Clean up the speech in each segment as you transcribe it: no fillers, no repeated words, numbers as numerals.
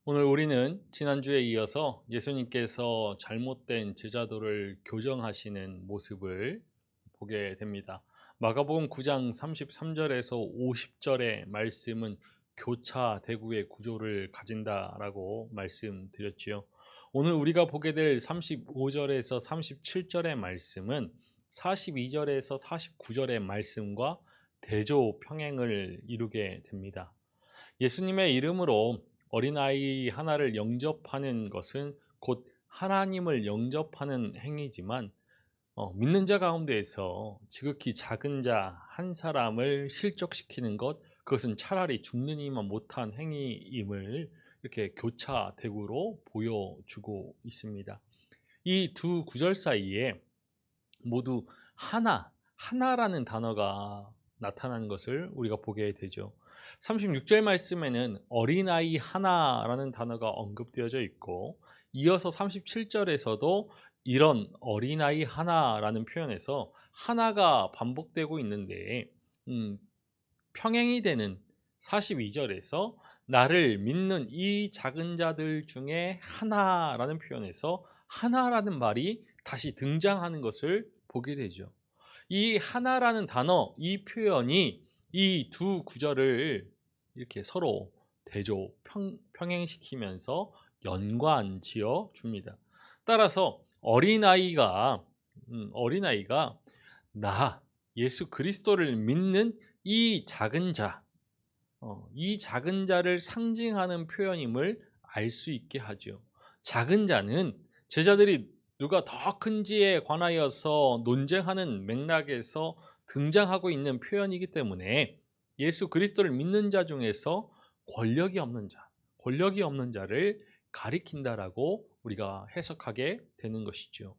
오늘 우리는 지난주에 이어서 예수님께서 잘못된 제자도를 교정하시는 모습을 보게 됩니다. 마가복음 9장 33절에서 50절의 말씀은 교차 대구의 구조를 가진다라고 말씀드렸지요. 오늘 우리가 보게 될 35절에서 37절의 말씀은 42절에서 49절의 말씀과 대조 평행을 이루게 됩니다. 예수님의 이름으로 어린아이 하나를 영접하는 것은 곧 하나님을 영접하는 행위지만 믿는 자 가운데에서 지극히 작은 자 한 사람을 실족시키는 것, 그것은 차라리 죽느니만 못한 행위임을 이렇게 교차대구로 보여주고 있습니다. 이 두 구절 사이에 모두 하나라는 단어가 나타나는 것을 우리가 보게 되죠. 36절 말씀에는 어린아이 하나라는 단어가 언급되어져 있고, 이어서 37절에서도 이런 어린아이 하나라는 표현에서 하나가 반복되고 있는데, 평행이 되는 42절에서 나를 믿는 이 작은 자들 중에 하나라는 표현에서 하나라는 말이 다시 등장하는 것을 보게 되죠. 이 하나라는 단어, 이 표현이 이 두 구절을 이렇게 서로 대조, 평행시키면서 연관지어 줍니다. 따라서 어린아이가 나 예수 그리스도를 믿는 이 작은 자, 이 작은 자를 상징하는 표현임을 알 수 있게 하죠. 작은 자는 제자들이 누가 더 큰지에 관하여서 논쟁하는 맥락에서 등장하고 있는 표현이기 때문에 예수 그리스도를 믿는 자 중에서 권력이 없는 자를 가리킨다라고 우리가 해석하게 되는 것이죠.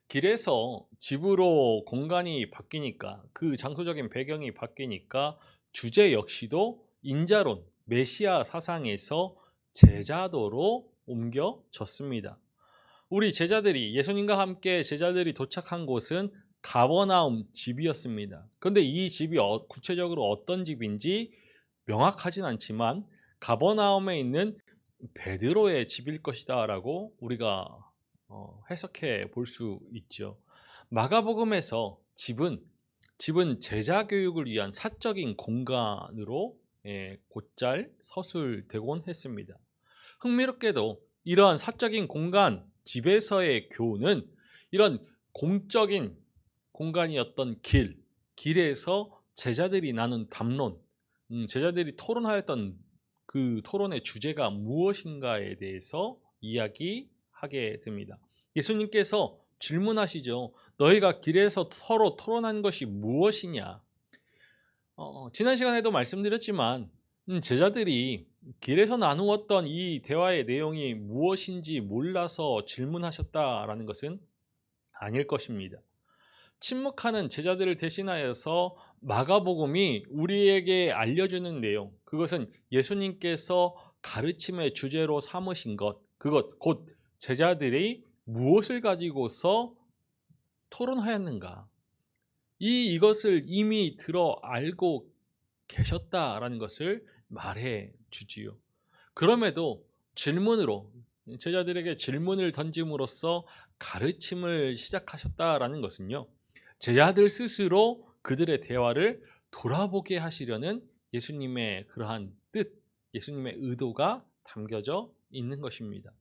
길에서 집으로 공간이 바뀌니까, 그 장소적인 배경이 바뀌니까 주제 역시도 인자론, 메시아 사상에서 제자도로 옮겨졌습니다. 우리 제자들이, 예수님과 함께 제자들이 도착한 곳은 가버나움 집이었습니다. 그런데 이 집이 구체적으로 어떤 집인지 명확하진 않지만 가버나움에 있는 베드로의 집일 것이다 라고 우리가 해석해 볼 수 있죠. 마가복음에서 집은 제자 교육을 위한 사적인 공간으로 곧잘 서술되곤 했습니다. 흥미롭게도 이러한 사적인 공간, 집에서의 교훈은 이런 공적인 공간이었던 길에서 제자들이 나눈 담론, 제자들이 토론하였던 그 토론의 주제가 무엇인가에 대해서 이야기하게 됩니다. 예수님께서 질문하시죠. 너희가 길에서 서로 토론한 것이 무엇이냐? 지난 시간에도 말씀드렸지만 제자들이 길에서 나누었던 이 대화의 내용이 무엇인지 몰라서 질문하셨다라는 것은 아닐 것입니다. 침묵하는 제자들을 대신하여서 마가복음이 우리에게 알려주는 내용, 그것은 예수님께서 가르침의 주제로 삼으신 그것 곧 제자들이 무엇을 가지고서 토론하였는가, 이것을 이미 들어 알고 계셨다라는 것을 말해 주지요. 그럼에도 제자들에게 질문을 던짐으로써 가르침을 시작하셨다라는 것은요, 제자들 스스로 그들의 대화를 돌아보게 하시려는 예수님의 그러한 뜻, 예수님의 의도가 담겨져 있는 것입니다.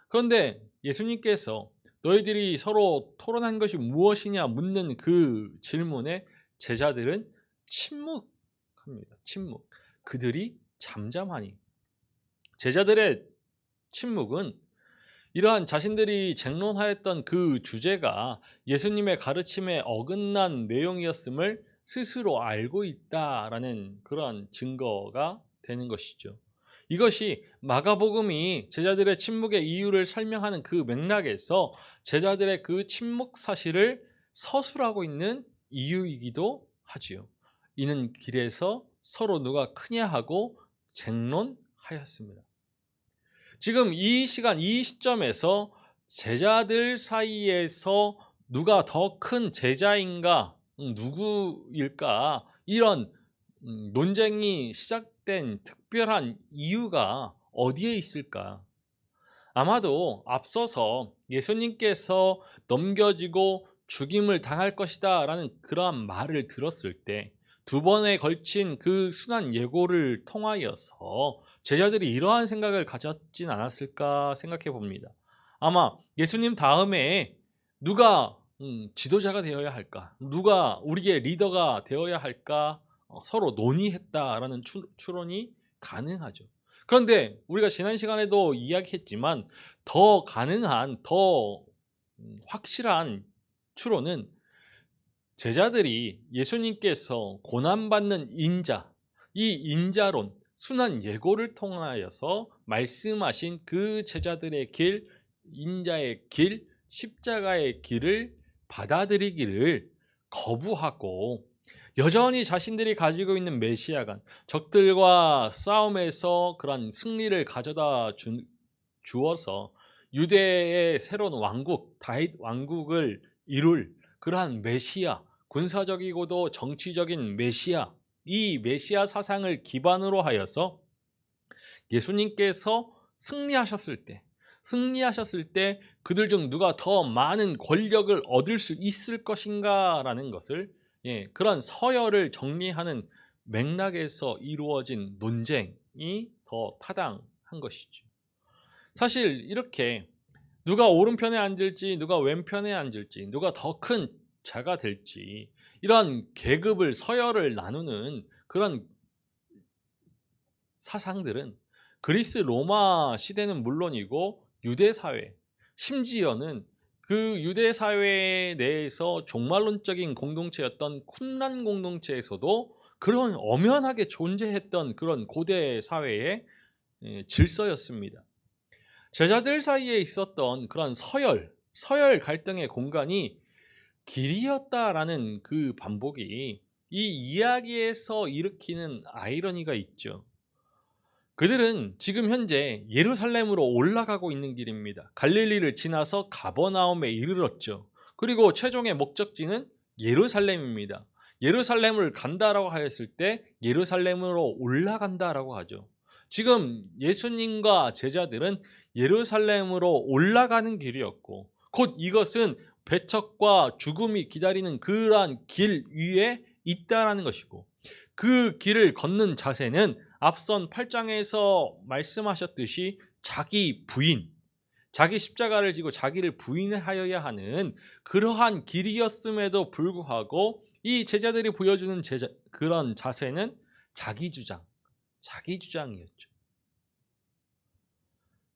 그런데 예수님께서 너희들이 서로 토론한 것이 무엇이냐 묻는 그 질문에 제자들은 침묵합니다. 그들이 잠잠하니. 제자들의 침묵은 이러한 자신들이 쟁론하였던 그 주제가 예수님의 가르침에 어긋난 내용이었음을 스스로 알고 있다라는 그러한 증거가 되는 것이죠. 이것이 마가복음이 제자들의 침묵의 이유를 설명하는 그 맥락에서 제자들의 그 침묵 사실을 서술하고 있는 이유이기도 하지요. 이는 길에서 서로 누가 크냐 하고 쟁론하였습니다. 지금 이 시점에서 제자들 사이에서 누가 더 큰 제자인가, 누구일까, 이런 논쟁이 시작된 특별한 이유가 어디에 있을까? 아마도 앞서서 예수님께서 넘겨지고 죽임을 당할 것이다 라는 그러한 말을 들었을 때 두 번에 걸친 그 순환 예고를 통하여서 제자들이 이러한 생각을 가졌진 않았을까 생각해 봅니다. 아마 예수님 다음에 누가 지도자가 되어야 할까? 누가 우리의 리더가 되어야 할까? 서로 논의했다라는 추론이 가능하죠. 그런데 우리가 지난 시간에도 이야기했지만 더 가능한, 더 확실한 추론은 제자들이 예수님께서 고난받는 인자, 이 인자론, 순환 예고를 통하여서 말씀하신 그 제자들의 길, 인자의 길, 십자가의 길을 받아들이기를 거부하고 여전히 자신들이 가지고 있는 메시아간, 적들과 싸움에서 그런 승리를 가져다 주어서 유대의 새로운 왕국, 다윗 왕국을 이룰 그러한 메시아, 군사적이고도 정치적인 메시아, 이 메시아 사상을 기반으로 하여서 예수님께서 승리하셨을 때 그들 중 누가 더 많은 권력을 얻을 수 있을 것인가 라는 것을 그런 서열을 정리하는 맥락에서 이루어진 논쟁이 더 타당한 것이죠. 사실 이렇게 누가 오른편에 앉을지 누가 왼편에 앉을지 누가 더 큰 자가 될지 이런 계급을 서열을 나누는 그런 사상들은 그리스 로마 시대는 물론이고 유대 사회, 심지어는 그 유대 사회 내에서 종말론적인 공동체였던 쿰란 공동체에서도 그런 엄연하게 존재했던 그런 고대 사회의 질서였습니다. 제자들 사이에 있었던 그런 서열 갈등의 공간이 길이었다라는 그 반복이 이 이야기에서 일으키는 아이러니가 있죠. 그들은 지금 현재 예루살렘으로 올라가고 있는 길입니다. 갈릴리를 지나서 가버나움에 이르렀죠. 그리고 최종의 목적지는 예루살렘입니다. 예루살렘을 간다라고 하였을 때 예루살렘으로 올라간다라고 하죠. 지금 예수님과 제자들은 예루살렘으로 올라가는 길이었고 곧 이것은 배척과 죽음이 기다리는 그러한 길 위에 있다라는 것이고 그 길을 걷는 자세는 앞선 8장에서 말씀하셨듯이 자기 부인, 자기 십자가를 지고 자기를 부인하여야 하는 그러한 길이었음에도 불구하고 이 제자들이 보여주는 그런 자세는 자기 주장이었죠.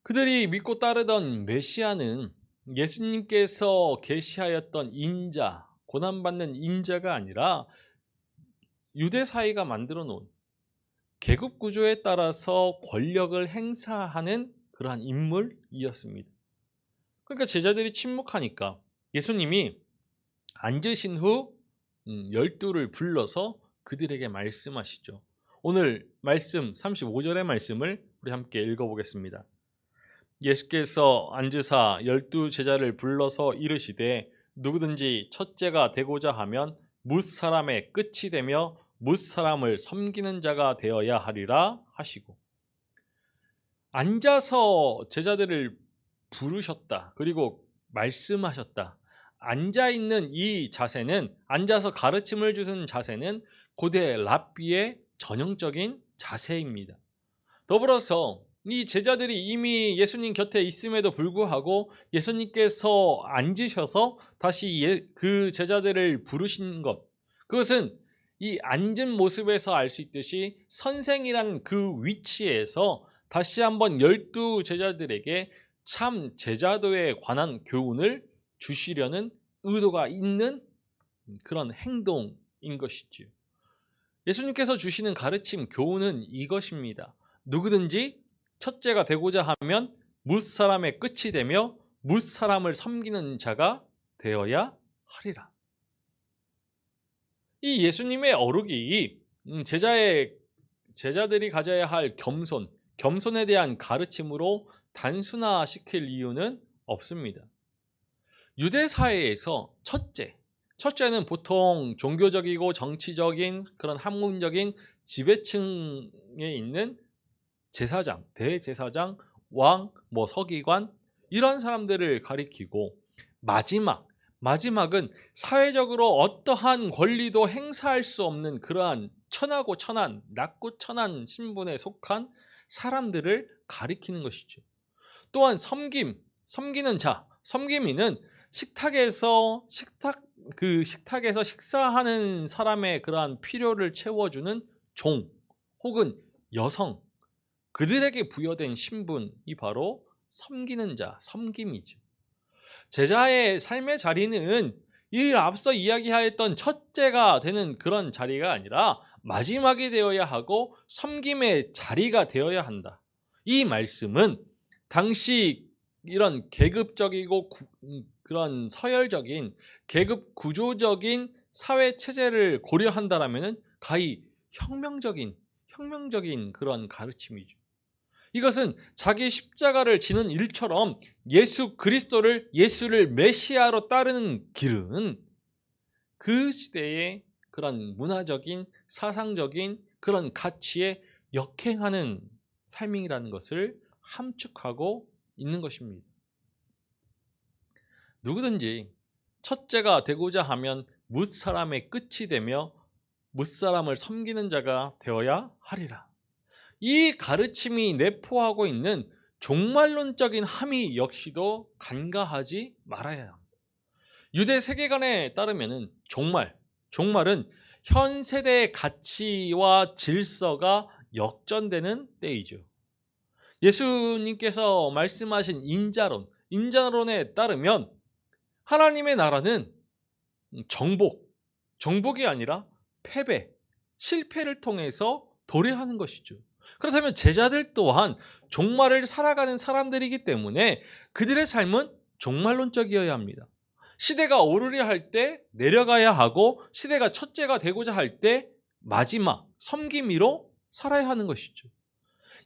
그들이 믿고 따르던 메시아는 예수님께서 계시하였던 인자, 고난받는 인자가 아니라 유대 사회가 만들어 놓은 계급 구조에 따라서 권력을 행사하는 그러한 인물이었습니다. 그러니까 제자들이 침묵하니까 예수님이 앉으신 후 12를 불러서 그들에게 말씀하시죠. 오늘 말씀 35절의 말씀을 우리 함께 읽어보겠습니다. 예수께서 앉으사 12 제자를 불러서 이르시되 누구든지 첫째가 되고자 하면 뭇 사람의 끝이 되며 뭇 사람을 섬기는 자가 되어야 하리라 하시고 앉아서 제자들을 부르셨다. 그리고 말씀하셨다. 앉아있는 이 자세는 앉아서 가르침을 주는 자세는 고대 랍비의 전형적인 자세입니다. 더불어서 이 제자들이 이미 예수님 곁에 있음에도 불구하고 예수님께서 앉으셔서 다시 그 제자들을 부르신 것, 그것은 이 앉은 모습에서 알 수 있듯이 선생이라는 그 위치에서 다시 한번 12 제자들에게 참 제자도에 관한 교훈을 주시려는 의도가 있는 그런 행동인 것이지요. 예수님께서 주시는 가르침, 교훈은 이것입니다. 누구든지 첫째가 되고자 하면 뭇 사람의 끝이 되며 뭇 사람을 섬기는 자가 되어야 하리라. 이 예수님의 어록이 제자들이 가져야 할 겸손에 대한 가르침으로 단순화시킬 이유는 없습니다. 유대 사회에서 첫째는 보통 종교적이고 정치적인 그런 학문적인 지배층에 있는 제사장, 대제사장, 왕, 서기관 이런 사람들을 가리키고, 마지막은 사회적으로 어떠한 권리도 행사할 수 없는 그러한 천하고 천한, 낮고 천한 신분에 속한 사람들을 가리키는 것이죠. 또한 섬기는 자, 섬김이는 식탁에서 식사하는 사람의 그러한 필요를 채워주는 종 혹은 여성, 그들에게 부여된 신분이 바로 섬기는 자, 섬김이죠. 제자의 삶의 자리는 이 앞서 이야기하였던 첫째가 되는 그런 자리가 아니라 마지막이 되어야 하고 섬김의 자리가 되어야 한다. 이 말씀은 당시 이런 계급적이고 그런 서열적인 계급 구조적인 사회 체제를 고려한다라면은 가히 혁명적인 그런 가르침이죠. 이것은 자기 십자가를 지는 일처럼 예수를 메시아로 따르는 길은 그 시대의 그런 문화적인 사상적인 그런 가치에 역행하는 삶이라는 것을 함축하고 있는 것입니다. 누구든지 첫째가 되고자 하면 뭇사람의 끝이 되며 뭇사람을 섬기는 자가 되어야 하리라. 이 가르침이 내포하고 있는 종말론적인 함의 역시도 간과하지 말아야 합니다. 유대 세계관에 따르면 종말은 현 세대의 가치와 질서가 역전되는 때이죠. 예수님께서 말씀하신 인자론에 따르면 하나님의 나라는 정복이 아니라 실패를 통해서 도래하는 것이죠. 그렇다면 제자들 또한 종말을 살아가는 사람들이기 때문에 그들의 삶은 종말론적이어야 합니다. 시대가 오르려 할 때 내려가야 하고, 시대가 첫째가 되고자 할 때 마지막 섬김이로 살아야 하는 것이죠.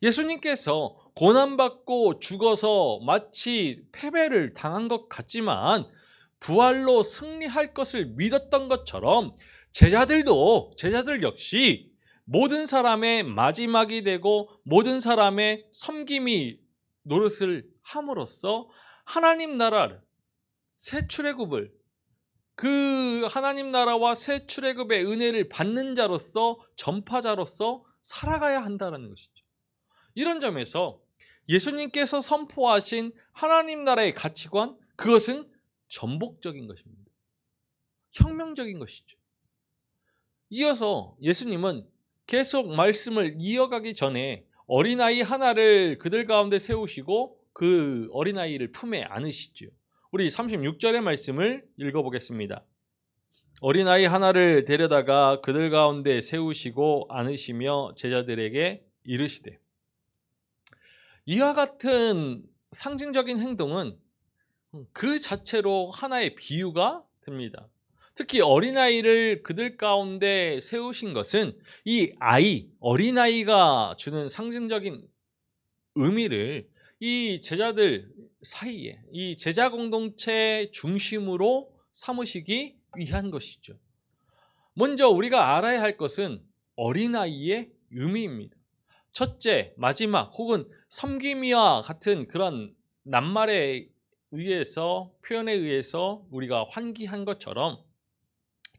예수님께서 고난받고 죽어서 마치 패배를 당한 것 같지만 부활로 승리할 것을 믿었던 것처럼 제자들 역시 모든 사람의 마지막이 되고 모든 사람의 섬김이 노릇을 함으로써 하나님 나라를, 새 출애굽을, 그 하나님 나라와 새 출애굽의 은혜를 받는 자로서, 전파자로서 살아가야 한다는 것이죠. 이런 점에서 예수님께서 선포하신 하나님 나라의 가치관, 그것은 전복적인 것입니다. 혁명적인 것이죠. 이어서 예수님은 계속 말씀을 이어가기 전에 어린아이 하나를 그들 가운데 세우시고 그 어린아이를 품에 안으시죠. 우리 36절의 말씀을 읽어보겠습니다. 어린아이 하나를 데려다가 그들 가운데 세우시고 안으시며 제자들에게 이르시되. 이와 같은 상징적인 행동은 그 자체로 하나의 비유가 됩니다. 특히 어린아이를 그들 가운데 세우신 것은 이 어린아이가 주는 상징적인 의미를 이 제자들 사이에, 이 제자 공동체 중심으로 삼으시기 위한 것이죠. 먼저 우리가 알아야 할 것은 어린아이의 의미입니다. 첫째, 마지막 혹은 섬김이와 같은 그런 낱말에 의해서, 표현에 의해서 우리가 환기한 것처럼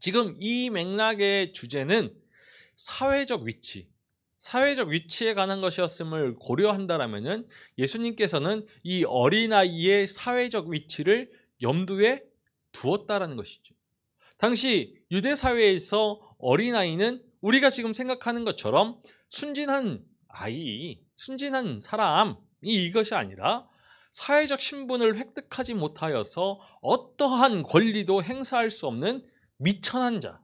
지금 이 맥락의 주제는 사회적 위치에 관한 것이었음을 고려한다면 예수님께서는 이 어린아이의 사회적 위치를 염두에 두었다라는 것이죠. 당시 유대 사회에서 어린아이는 우리가 지금 생각하는 것처럼 순진한 사람이 이것이 아니라 사회적 신분을 획득하지 못하여서 어떠한 권리도 행사할 수 없는 미천한 자,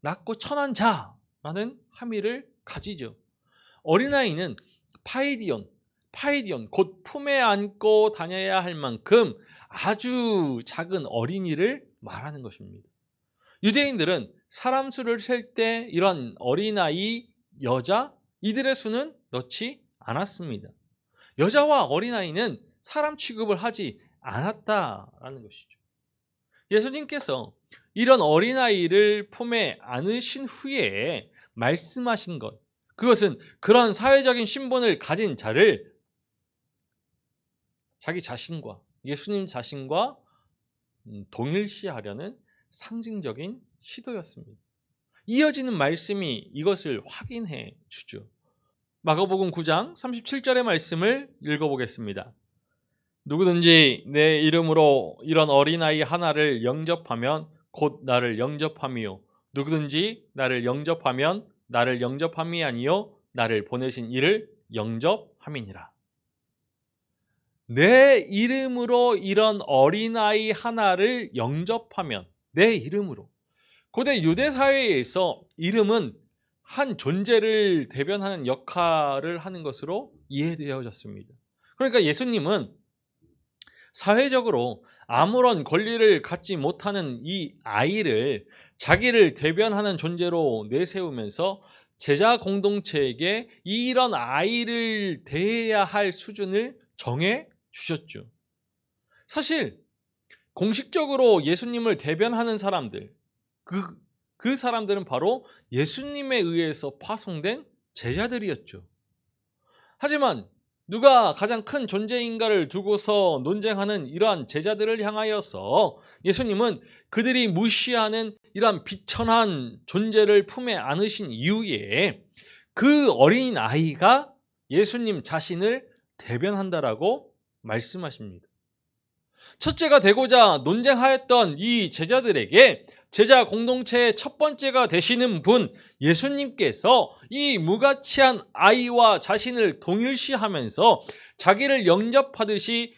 낮고 천한 자라는 함의를 가지죠. 어린아이는 파이디온, 곧 품에 안고 다녀야 할 만큼 아주 작은 어린이를 말하는 것입니다. 유대인들은 사람 수를 셀 때 이런 어린아이, 여자, 이들의 수는 넣지 않았습니다. 여자와 어린아이는 사람 취급을 하지 않았다라는 것이죠. 예수님께서 이런 어린아이를 품에 안으신 후에 말씀하신 것, 그것은 그런 사회적인 신분을 가진 자를 자기 자신과 예수님 자신과 동일시하려는 상징적인 시도였습니다. 이어지는 말씀이 이것을 확인해 주죠. 마가복음 9장 37절의 말씀을 읽어보겠습니다. 누구든지 내 이름으로 이런 어린아이 하나를 영접하면 곧 나를 영접함이요. 누구든지 나를 영접하면 나를 영접함이 아니요 나를 보내신 이를 영접함이니라. 내 이름으로 이런 어린아이 하나를 영접하면, 내 이름으로. 고대 유대 사회에서 이름은 한 존재를 대변하는 역할을 하는 것으로 이해되어졌습니다. 그러니까 예수님은 사회적으로 아무런 권리를 갖지 못하는 이 아이를 자기를 대변하는 존재로 내세우면서 제자 공동체에게 이런 아이를 대해야 할 수준을 정해 주셨죠. 사실 공식적으로 예수님을 대변하는 사람들, 그 사람들은 바로 예수님에 의해서 파송된 제자들이었죠. 하지만 누가 가장 큰 존재인가를 두고서 논쟁하는 이러한 제자들을 향하여서 예수님은 그들이 무시하는 이러한 비천한 존재를 품에 안으신 이후에 그 어린 아이가 예수님 자신을 대변한다라고 말씀하십니다. 첫째가 되고자 논쟁하였던 이 제자들에게 제자 공동체의 첫 번째가 되시는 분 예수님께서 이 무가치한 아이와 자신을 동일시하면서 자기를 영접하듯이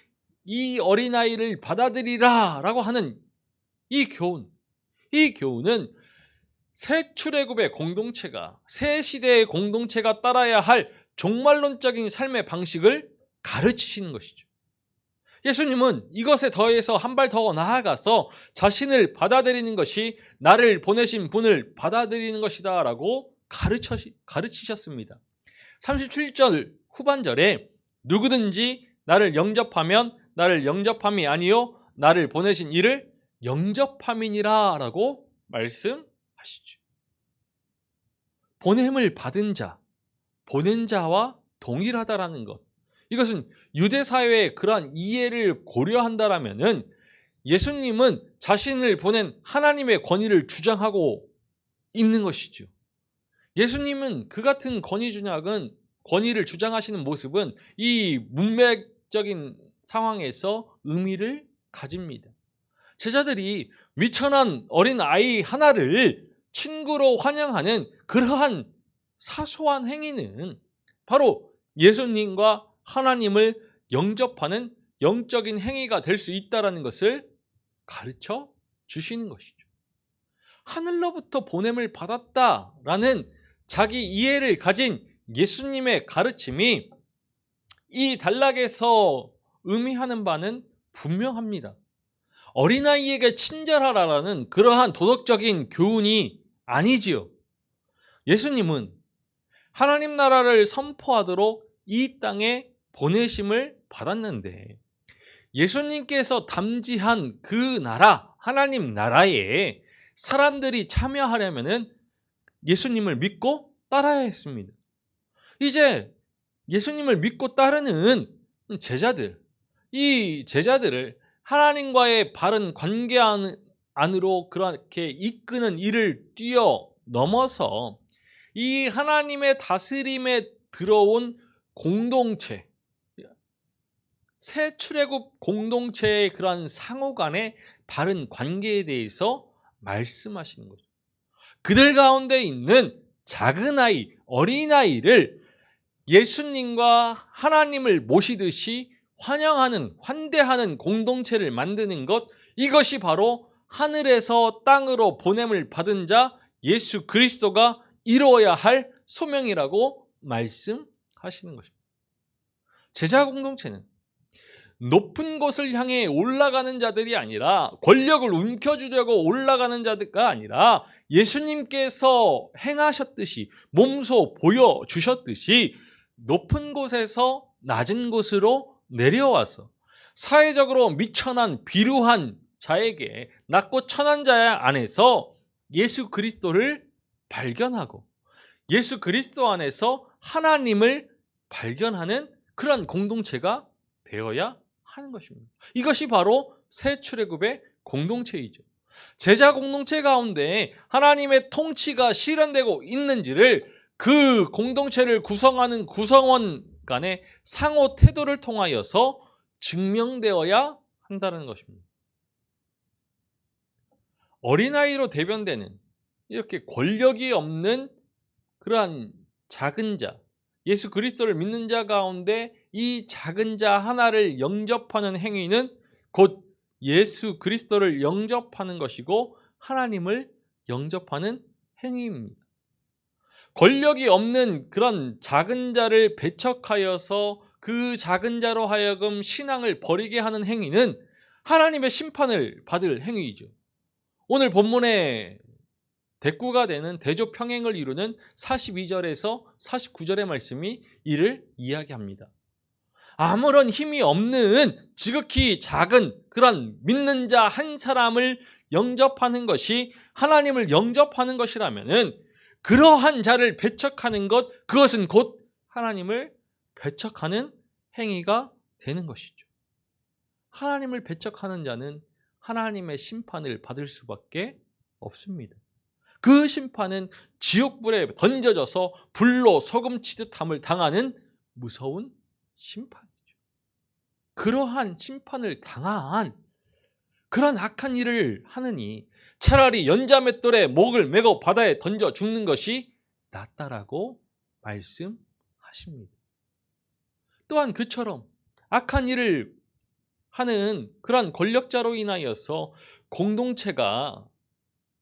이 어린아이를 받아들이라 라고 하는 이 교훈은 새 출애굽의 공동체가, 새 시대의 공동체가 따라야 할 종말론적인 삶의 방식을 가르치시는 것이죠. 예수님은 이것에 더해서 한 발 더 나아가서 자신을 받아들이는 것이 나를 보내신 분을 받아들이는 것이다 라고 가르치셨습니다. 37절 후반절에 누구든지 나를 영접하면 나를 영접함이 아니요 나를 보내신 이를 영접함이니라 라고 말씀하시죠. 보냄을 받은 자, 보낸 자와 동일하다라는 것, 이것은 유대 사회의 그러한 이해를 고려한다라면은 예수님은 자신을 보낸 하나님의 권위를 주장하고 있는 것이죠. 예수님은 그 같은 권위를 주장하시는 모습은 이 문맥적인 상황에서 의미를 가집니다. 제자들이 미천한 어린 아이 하나를 친구로 환영하는 그러한 사소한 행위는 바로 예수님과 하나님을 영접하는 영적인 행위가 될 수 있다는 것을 가르쳐 주시는 것이죠. 하늘로부터 보냄을 받았다라는 자기 이해를 가진 예수님의 가르침이 이 단락에서 의미하는 바는 분명합니다. 어린아이에게 친절하라라는 그러한 도덕적인 교훈이 아니지요. 예수님은 하나님 나라를 선포하도록 이 땅에 보내심을 받았는데 예수님께서 담지한 그 나라, 하나님 나라에 사람들이 참여하려면 예수님을 믿고 따라야 했습니다. 이제 예수님을 믿고 따르는 제자들, 이 제자들을 하나님과의 바른 관계 안으로 그렇게 이끄는 일을 뛰어넘어서 이 하나님의 다스림에 들어온 공동체, 새 출애굽 공동체의 그러한 상호 간의 바른 관계에 대해서 말씀하시는 거죠. 그들 가운데 있는 작은 아이, 어린아이를 예수님과 하나님을 모시듯이 환대하는 공동체를 만드는 것, 이것이 바로 하늘에서 땅으로 보냄을 받은 자 예수 그리스도가 이루어야 할 소명이라고 말씀하시는 것입니다. 제자 공동체는 높은 곳을 향해 올라가는 자들이 아니라, 권력을 움켜쥐려고 올라가는 자들가 아니라 예수님께서 행하셨듯이, 몸소 보여주셨듯이 높은 곳에서 낮은 곳으로 내려와서 사회적으로 미천한 비루한 자에게, 낮고 천한 자 안에서 예수 그리스도를 발견하고 예수 그리스도 안에서 하나님을 발견하는 그런 공동체가 되어야 하는 것입니다. 이것이 바로 새 출애굽의 공동체이죠. 제자 공동체 가운데 하나님의 통치가 실현되고 있는지를 그 공동체를 구성하는 구성원 간의 상호 태도를 통하여서 증명되어야 한다는 것입니다. 어린아이로 대변되는 이렇게 권력이 없는 그러한 작은 자, 예수 그리스도를 믿는 자 가운데 이 작은 자 하나를 영접하는 행위는 곧 예수 그리스도를 영접하는 것이고 하나님을 영접하는 행위입니다. 권력이 없는 그런 작은 자를 배척하여서 그 작은 자로 하여금 신앙을 버리게 하는 행위는 하나님의 심판을 받을 행위이죠. 오늘 본문의 대꾸가 되는 대조 평행을 이루는 42절에서 49절의 말씀이 이를 이야기합니다. 아무런 힘이 없는 지극히 작은 그런 믿는 자 한 사람을 영접하는 것이 하나님을 영접하는 것이라면은 그러한 자를 배척하는 것, 그것은 곧 하나님을 배척하는 행위가 되는 것이죠. 하나님을 배척하는 자는 하나님의 심판을 받을 수밖에 없습니다. 그 심판은 지옥불에 던져져서 불로 소금치듯함을 당하는 무서운 심판이죠. 그러한 심판을 당한 그런 악한 일을 하느니 차라리 연자맷돌에 목을 매고 바다에 던져 죽는 것이 낫다라고 말씀하십니다. 또한 그처럼 악한 일을 하는 그런 권력자로 인하여서 공동체가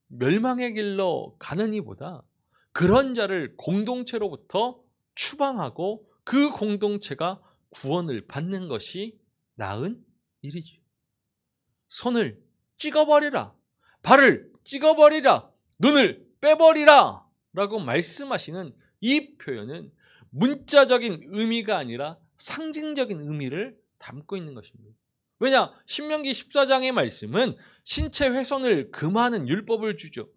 멸망의 길로 가는 이보다 그런 자를 공동체로부터 추방하고 그 공동체가 구원을 받는 것이 나은 일이죠. 손을 찍어버리라, 발을 찍어버리라, 눈을 빼버리라 라고 말씀하시는 이 표현은 문자적인 의미가 아니라 상징적인 의미를 담고 있는 것입니다. 왜냐? 신명기 14장의 말씀은 신체 훼손을 금하는 율법을 주죠.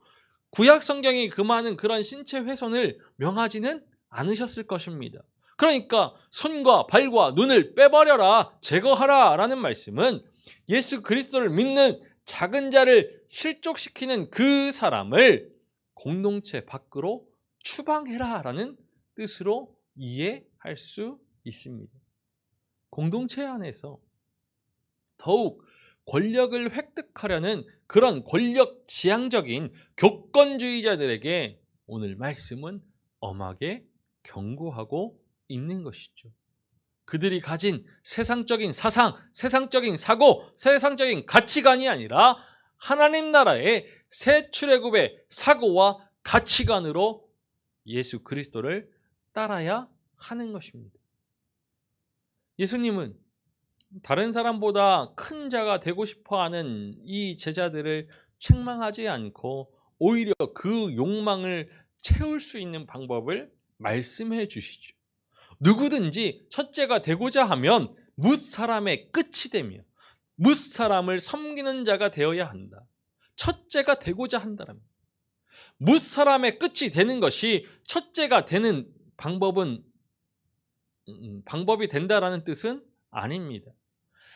구약 성경이 금하는 그런 신체 훼손을 명하지는 않으셨을 것입니다. 그러니까 손과 발과 눈을 빼버려라, 제거하라 라는 말씀은 예수 그리스도를 믿는 작은 자를 실족시키는 그 사람을 공동체 밖으로 추방해라 라는 뜻으로 이해할 수 있습니다. 공동체 안에서 더욱 권력을 획득하려는 그런 권력 지향적인 교권주의자들에게 오늘 말씀은 엄하게 경고하고 있는 것이죠. 그들이 가진 세상적인 사상, 세상적인 사고, 세상적인 가치관이 아니라 하나님 나라의 새 출애굽의 사고와 가치관으로 예수 그리스도를 따라야 하는 것입니다. 예수님은 다른 사람보다 큰 자가 되고 싶어하는 이 제자들을 책망하지 않고 오히려 그 욕망을 채울 수 있는 방법을 말씀해 주시죠. 누구든지 첫째가 되고자 하면 뭇 사람의 끝이 되며 뭇 사람을 섬기는 자가 되어야 한다. 첫째가 되고자 한다면 뭇 사람의 끝이 되는 것이 첫째가 되는 방법이 된다라는 뜻은 아닙니다.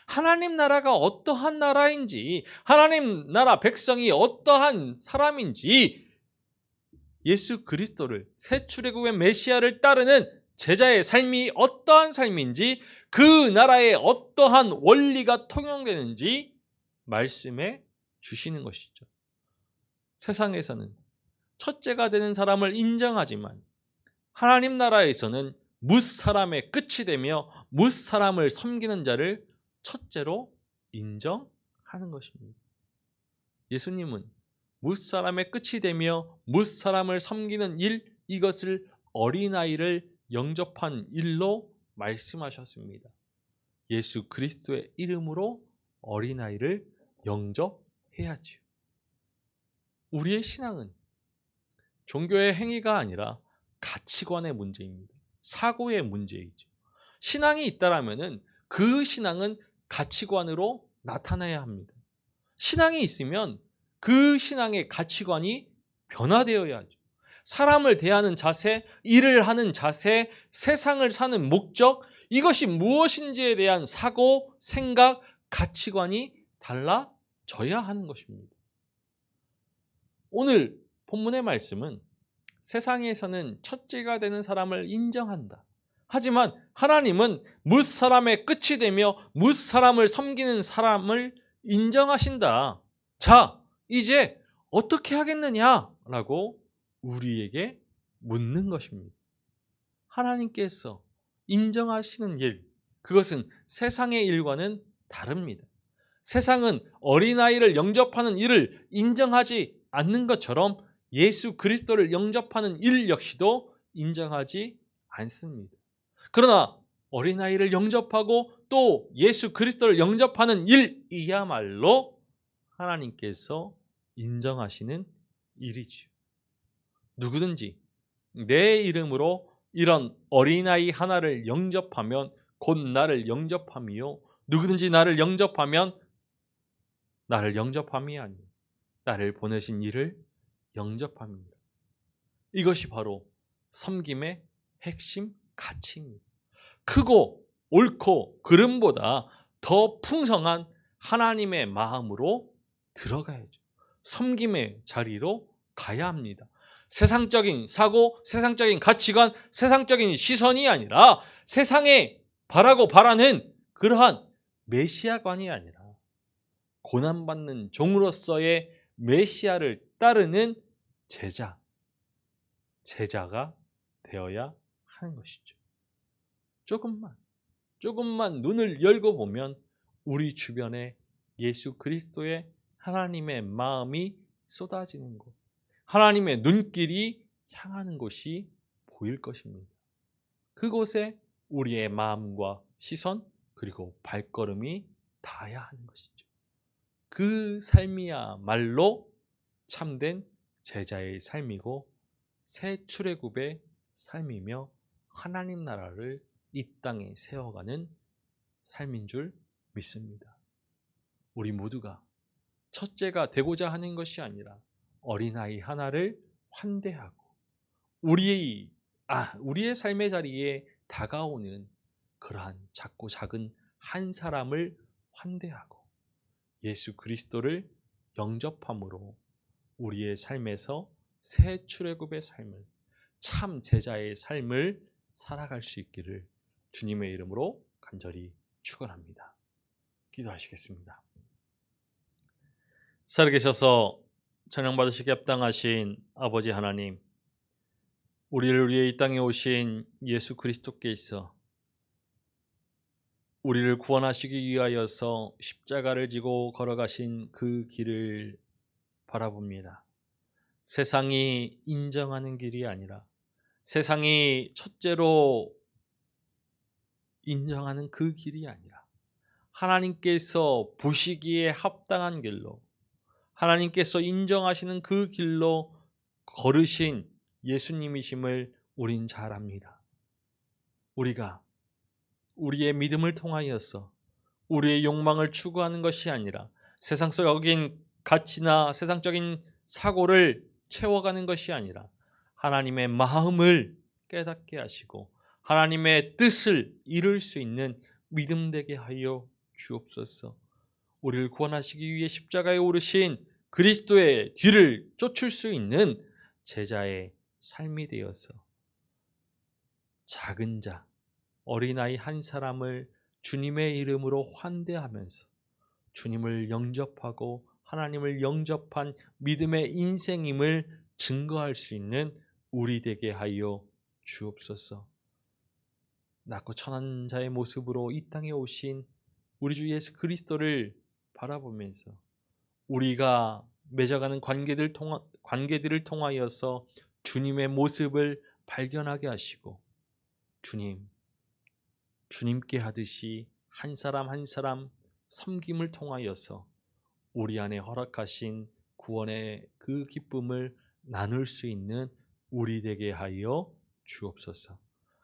하나님 나라가 어떠한 나라인지, 하나님 나라 백성이 어떠한 사람인지, 예수 그리스도를 새 출애굽의 메시아를 따르는 제자의 삶이 어떠한 삶인지, 그 나라에 어떠한 원리가 통용되는지 말씀해 주시는 것이죠. 세상에서는 첫째가 되는 사람을 인정하지만 하나님 나라에서는 뭇 사람의 끝이 되며 뭇 사람을 섬기는 자를 첫째로 인정하는 것입니다. 예수님은 뭇 사람의 끝이 되며 뭇 사람을 섬기는 일, 이것을 어린아이를 영접한 일로 말씀하셨습니다. 예수 그리스도의 이름으로 어린아이를 영접해야지요. 우리의 신앙은 종교의 행위가 아니라 가치관의 문제입니다. 사고의 문제이죠. 신앙이 있다라면은 그 신앙은 가치관으로 나타나야 합니다. 신앙이 있으면 그 신앙의 가치관이 변화되어야 하죠. 사람을 대하는 자세, 일을 하는 자세, 세상을 사는 목적, 이것이 무엇인지에 대한 사고, 생각, 가치관이 달라져야 하는 것입니다. 오늘 본문의 말씀은 세상에서는 첫째가 되는 사람을 인정한다. 하지만 하나님은 뭇 사람의 끝이 되며 뭇 사람을 섬기는 사람을 인정하신다. 자, 이제 어떻게 하겠느냐라고 우리에게 묻는 것입니다. 하나님께서 인정하시는 일, 그것은 세상의 일과는 다릅니다. 세상은 어린아이를 영접하는 일을 인정하지 않는 것처럼 예수 그리스도를 영접하는 일 역시도 인정하지 않습니다. 그러나 어린아이를 영접하고 또 예수 그리스도를 영접하는 일이야말로 하나님께서 인정하시는 일이지요. 누구든지 내 이름으로 이런 어린아이 하나를 영접하면 곧 나를 영접함이요, 누구든지 나를 영접하면 나를 영접함이 아니요 나를 보내신 이를 영접합니다. 이것이 바로 섬김의 핵심 가치입니다. 크고 옳고 그름보다 더 풍성한 하나님의 마음으로 들어가야죠. 섬김의 자리로 가야 합니다. 세상적인 사고, 세상적인 가치관, 세상적인 시선이 아니라 세상에 바라고 바라는 그러한 메시아관이 아니라 고난받는 종으로서의 메시아를 따르는 제자가 되어야 하는 것이죠. 조금만 눈을 열고 보면 우리 주변에 예수 그리스도의 하나님의 마음이 쏟아지는 곳, 하나님의 눈길이 향하는 곳이 보일 것입니다. 그곳에 우리의 마음과 시선 그리고 발걸음이 닿아야 하는 것이죠. 그 삶이야말로 참된 제자의 삶이고 새 출애굽의 삶이며 하나님 나라를 이 땅에 세워가는 삶인 줄 믿습니다. 우리 모두가 첫째가 되고자 하는 것이 아니라 어린아이 하나를 환대하고 우리의 삶의 자리에 다가오는 그러한 작고 작은 한 사람을 환대하고 예수 그리스도를 영접함으로 우리의 삶에서 새 출애굽의 삶을, 참 제자의 삶을 살아갈 수 있기를 주님의 이름으로 간절히 축원합니다. 기도하시겠습니다. 살아계셔서 찬양받으시기 합당하신 아버지 하나님, 우리를 위해 이 땅에 오신 예수 그리스도께서 우리를 구원하시기 위하여서 십자가를 지고 걸어가신 그 길을 바라봅니다. 세상이 인정하는 길이 아니라 세상이 첫째로 인정하는 그 길이 아니라 하나님께서 보시기에 합당한 길로, 하나님께서 인정하시는 그 길로 걸으신 예수님이심을 우린 잘 압니다. 우리가 우리의 믿음을 통하여서 우리의 욕망을 추구하는 것이 아니라 세상적인 가치나 세상적인 사고를 채워가는 것이 아니라 하나님의 마음을 깨닫게 하시고 하나님의 뜻을 이룰 수 있는 믿음 되게 하여 주옵소서. 우리를 구원하시기 위해 십자가에 오르신 그리스도의 뒤를 쫓을 수 있는 제자의 삶이 되어서 작은 자, 어린아이 한 사람을 주님의 이름으로 환대하면서 주님을 영접하고 하나님을 영접한 믿음의 인생임을 증거할 수 있는 우리 되게 하여 주옵소서. 낮고 천한 자의 모습으로 이 땅에 오신 우리 주 예수 그리스도를 바라보면서 우리가 맺어가는 관계들을 통하여서 주님의 모습을 발견하게 하시고 주님께 하듯이 한 사람 한 사람 섬김을 통하여서 우리 안에 허락하신 구원의 그 기쁨을 나눌 수 있는 우리 되게 하여 주옵소서.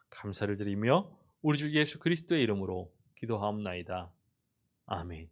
감사를 드리며 우리 주 예수 그리스도의 이름으로 기도하옵나이다. 아멘.